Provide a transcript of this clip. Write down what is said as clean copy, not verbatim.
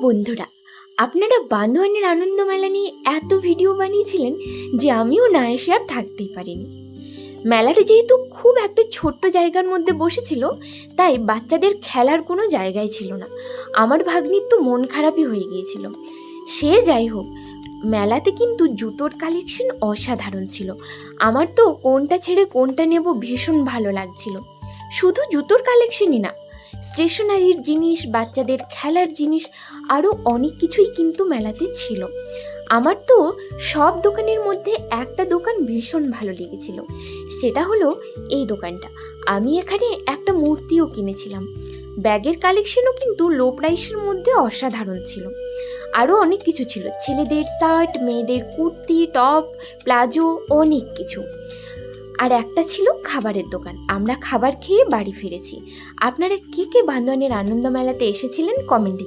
বন্ধুরা, আপনারা বান্দোয়ানের আনন্দ মেলা নিয়ে এত ভিডিও বানিয়েছিলেন যে আমিও না এসে আর থাকতেই পারিনি। মেলাটা যেহেতু খুব একটা ছোট্ট জায়গার মধ্যে বসেছিল, তাই বাচ্চাদের খেলার কোনো জায়গাই ছিল না। আমার ভাগ্নির তো মন খারাপই হয়ে গিয়েছিল। সে যাই হোক, মেলাতে কিন্তু জুতোর কালেকশন অসাধারণ ছিল। আমার তো কোনটা ছেড়ে কোনটা নেব ভীষণ ভালো লাগছিল। শুধু জুতোর কালেকশনই না, স্টেশনারির জিনিস, বাচ্চাদের খেলার জিনিস, আরও অনেক কিছুই কিন্তু মেলাতে ছিল। আমার তো সব দোকানের মধ্যে একটা দোকান ভীষণ ভালো লেগেছিল, সেটা হলো এই দোকানটা। আমি এখানে একটা মূর্তিও কিনেছিলাম। ব্যাগের কালেকশনও কিন্তু লো প্রাইসের মধ্যে অসাধারণ ছিল। আরও অনেক কিছু ছিল, ছেলেদের শার্ট, মেয়েদের কুর্তি, টপ, প্লাজো, অনেক কিছু। আর একটা ছিল খাবারের দোকান। আমরা খাবার খেয়ে বাড়ি ফিরেছি। আপনারা কে কে বান্দোয়ানের আনন্দ মেলাতে এসেছিলেন কমেন্টে